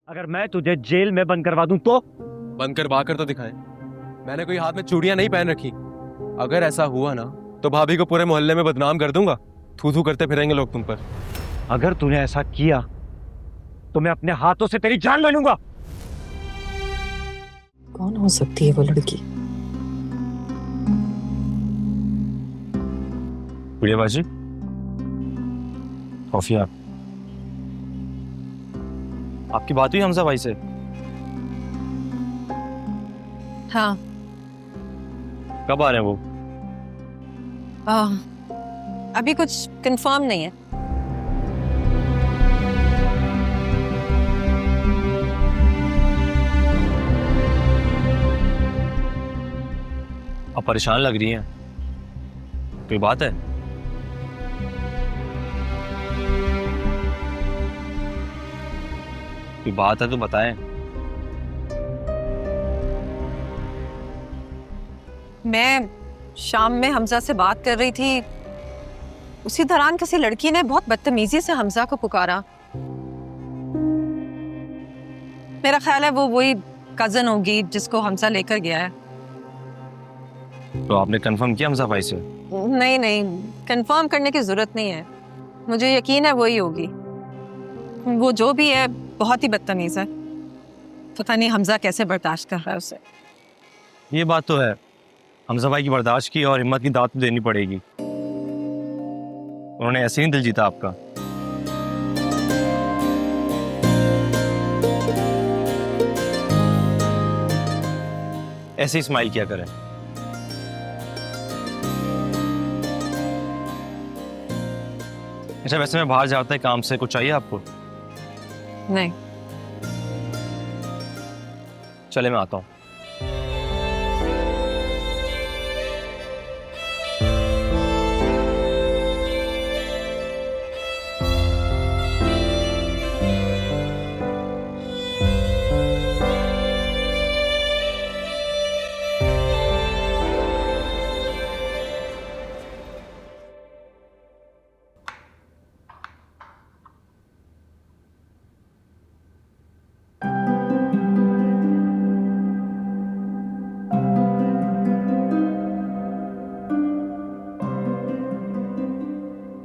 अगर मैं तुझे जेल में बंद करवा दूं तो? बंद करवा कर तो दिखाएं। मैंने कोई हाथ में चूड़ियां नहीं पहन रखी। अगर ऐसा हुआ ना तो भाभी को पूरे मोहल्ले में बदनाम कर दूंगा। थू थू करते फिरेंगे लोग तुम पर। अगर तूने ऐसा किया तो मैं अपने हाथों से तेरी जान ले लूंगा। कौन हो सकती है वो लड़की? प्रिया बाजी, कॉफी आप। आपकी बात हुई हमजा भाई से? हाँ। कब आ रहे हैं वो? अभी कुछ कंफर्म नहीं है। आप परेशान लग रही हैं, कोई बात है? कोई बात है तो बताएं। मैं शाम में हमजा से बात कर रही थी, उसी दौरान किसी लड़की ने बहुत बदतमीजी से हमजा को पुकारा। मेरा ख्याल है वो वही कजन होगी जिसको हमजा लेकर गया है। तो आपने कंफर्म किया हमजा भाई से? नहीं नहीं, कंफर्म करने की जरूरत नहीं है, मुझे यकीन है वही होगी। वो जो भी है बहुत ही बदतमीज है। पता नहीं हमजा कैसे बर्दाश्त कर रहा है उसे। ये बात तो है, हमजा भाई की बर्दाश्त की और हिम्मत की दावत देनी पड़ेगी। उन्होंने ऐसे ही दिल जीता आपका। ऐसे ही स्माइल किया करें। अच्छा, वैसे मैं बाहर जाता है काम से, कुछ चाहिए आपको? नहीं। चले, मैं आता हूँ।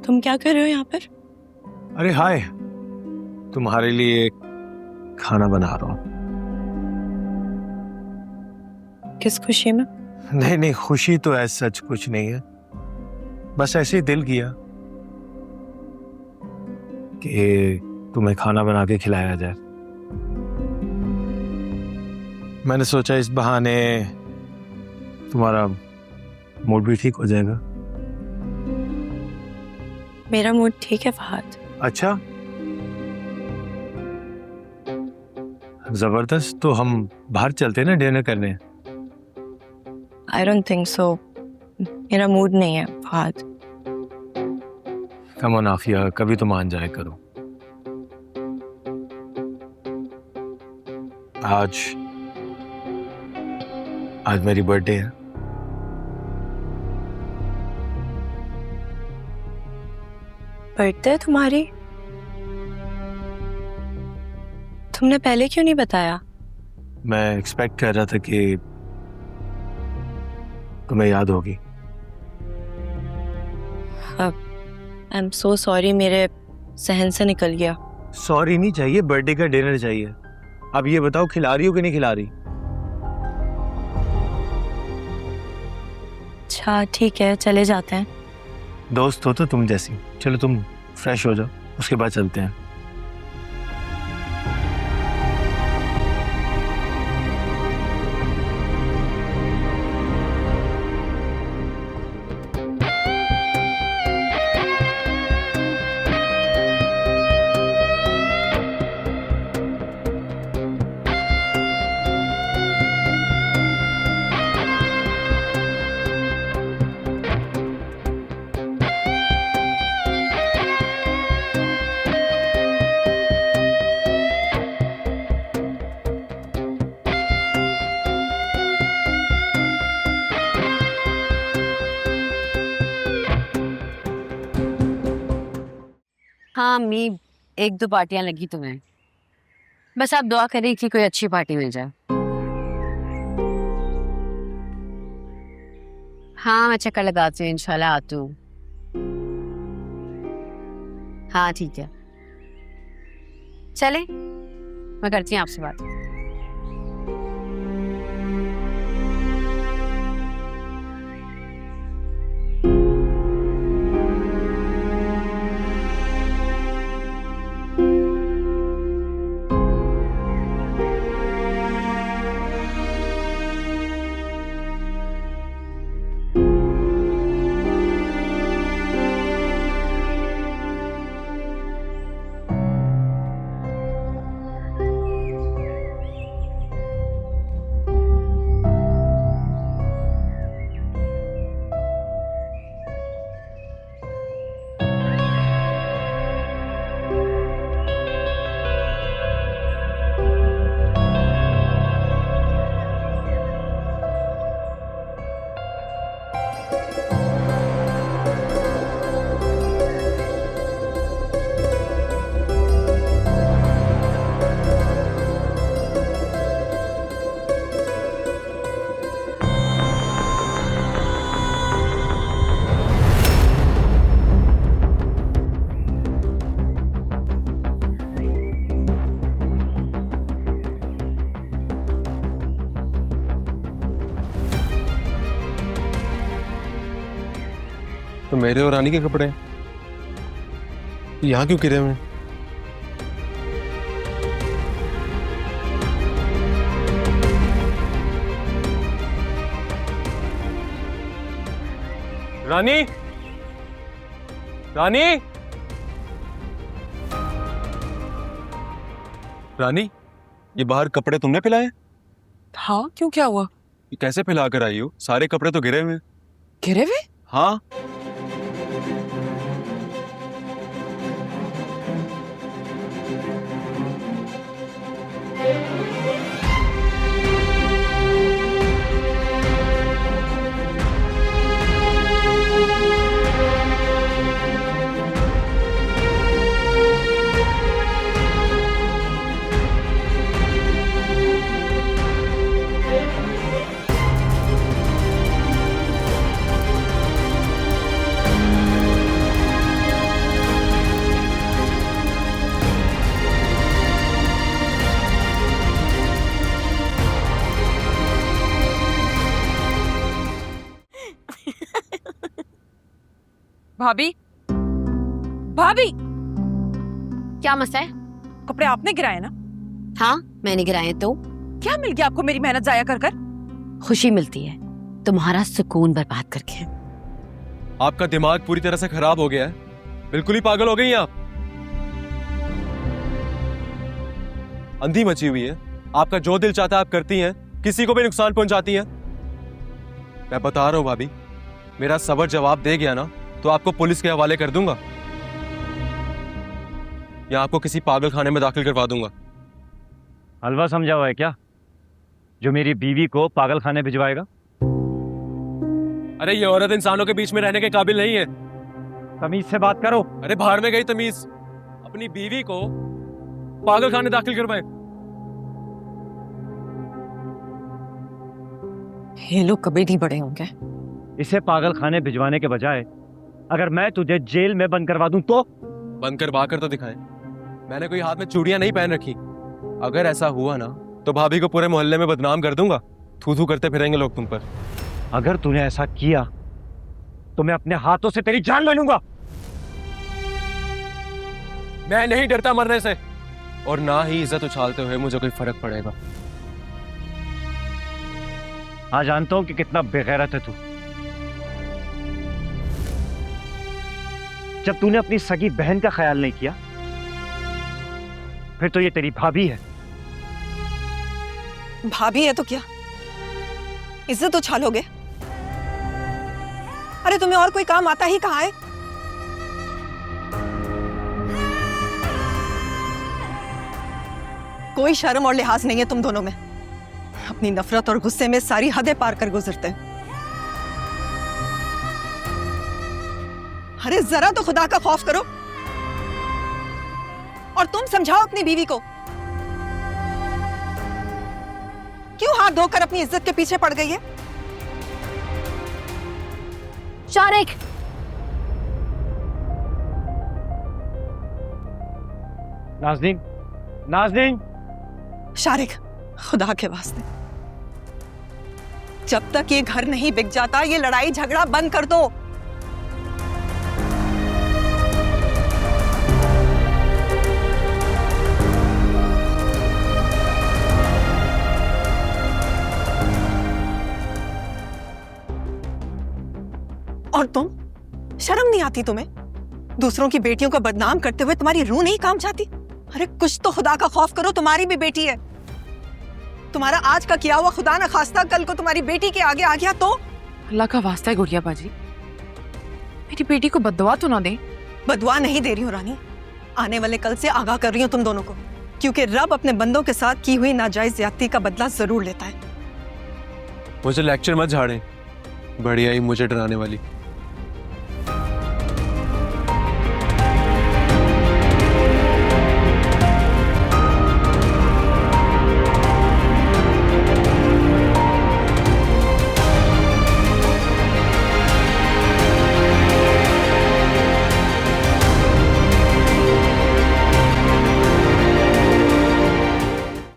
तुम क्या कर रहे हो यहाँ पर? अरे हाय, तुम्हारे लिए खाना बना रहा हूँ। किस खुशी में? नहीं नहीं, खुशी तो ऐसा सच कुछ नहीं है, बस ऐसे ही दिल किया कि तुम्हें खाना बना के खिलाया जाए। मैंने सोचा इस बहाने तुम्हारा मूड भी ठीक हो जाएगा। मेरा मूड ठीक है फहद। अच्छा, जबरदस्त। तो हम बाहर चलते हैं ना डिनर करने। आई डोंट थिंक सो, मेरा मूड नहीं है फहद। कम ऑन आफिया, कभी तो मान जाया करो। आज मेरी बर्थडे है। बर्थडे तुम्हारी? तुमने पहले क्यों नहीं बताया? मैं एक्सपेक्ट कर रहा था कि तुम्हें याद होगी। आई एम सो सॉरी, मेरे सहन से निकल गया। सॉरी नहीं चाहिए, बर्थडे का डिनर चाहिए। अब ये बताओ, खिला रही हो कि नहीं खिला रही? अच्छा ठीक है, चले जाते हैं। दोस्त हो तो तुम जैसी। चलो तुम फ्रेश हो जाओ, उसके बाद चलते हैं। हाँ अम्मी, एक दो पार्टियां लगी तुम्हें। बस आप दुआ करें कि कोई अच्छी पार्टी मिल जाए। हाँ मैं चक्कर लगाती हूँ, इंशाल्लाह आती हूँ। हाँ ठीक है, चले मैं करती हूँ आपसे बात। तो मेरे और रानी के कपड़े यहाँ क्यों गिरे हुए हैं? रानी, रानी, रानी, ये बाहर कपड़े तुमने फैलाए? हाँ क्यों, क्या हुआ? ये कैसे फैला कर आई हो? सारे कपड़े तो गिरे हुए हैं। गिरे हुए? हाँ। भाभी, भाभी, क्या मसला है? कपड़े आपने गिराए ना? हाँ मैंने गिराए तो। क्या मिल गया आपको मेरी मेहनत जाया कर कर? खुशी मिलती है तुम्हारा सुकून बर्बाद करके। आपका दिमाग पूरी तरह से खराब हो गया है, बिल्कुल ही पागल हो गई हैं आप। अंधी मची हुई है, आपका जो दिल चाहता है आप करती हैं, किसी को भी नुकसान पहुंचाती हैं। मैं बता रहा हूं भाभी, मेरा सबर जवाब दे गया ना तो आपको पुलिस के हवाले कर दूंगा या आपको किसी पागल खाने में दाखिल करवा दूंगा। हलवा समझा हुआ है क्या जो मेरी बीवी को पागल खाने भिजवाएगा? अरे ये औरत इंसानों के बीच में रहने के काबिल नहीं है। तमीज से बात करो। अरे बाहर में गई तमीज, अपनी बीवी को पागल खाने दाखिल करवाए। ये लोग कभी नहीं बड़े होंगे। इसे पागल खाने भिजवाने के बजाय अगर मैं तुझे जेल में बंद करवा दूं तो? बंद करवा कर तो दिखाएं। मैंने कोई हाथ में चूड़ियां नहीं पहन रखी। अगर ऐसा हुआ ना तो भाभी को पूरे मोहल्ले में बदनाम कर दूंगा। थू थू करते फिरेंगे लोग तुम पर। अगर तूने ऐसा किया तो मैं अपने हाथों से तेरी जान ले लूंगा। मैं नहीं डरता मरने से, और ना ही इज्जत उछालते हुए मुझे कोई फर्क पड़ेगा। हाँ जानता हूं कि कितना बेगैरत है तू। जब तूने अपनी सगी बहन का ख्याल नहीं किया फिर तो ये तेरी भाभी है। भाभी है तो क्या इज्जत उछालोगे? अरे तुम्हें और कोई काम आता ही कहाँ है? कोई शर्म और लिहाज नहीं है तुम दोनों में। अपनी नफरत और गुस्से में सारी हदें पार कर गुजरते हैं। अरे जरा तो खुदा का खौफ करो और तुम समझाओ अपनी बीवी को। क्यों हाथ धोकर अपनी इज्जत के पीछे पड़ गई है? शारिक, नाज़नीन, नाज़नीन, शारिक, खुदा के वास्ते, जब तक ये घर नहीं बिक जाता ये लड़ाई झगड़ा बंद कर दो। और तुम, शर्म नहीं आती तुम्हें? दूसरों की बेटियों को बदनाम करते हुए तुम्हारी रूह नहीं काम जाती? अरे कुछ तो खुदा का खौफ करो, तुम्हारी भी बेटी है। तुम्हारा आज का किया हुआ खुदा न खास्ता कल को तुम्हारी बेटी के आगे आ गया तो? अल्लाह का वास्ता है गुड़िया बाजी, मेरी बेटी को बद्दुआ तो ना दे। बदुआ नहीं दे रही हूँ रानी, आने वाले कल से आगाह कर रही हूँ तुम दोनों को, क्योंकि रब अपने बंदों के साथ की हुई नाजायज ज्यादती का बदला जरूर लेता है। मुझे लेक्चर मत झाड़े, बड़ी आई मुझे डराने वाली।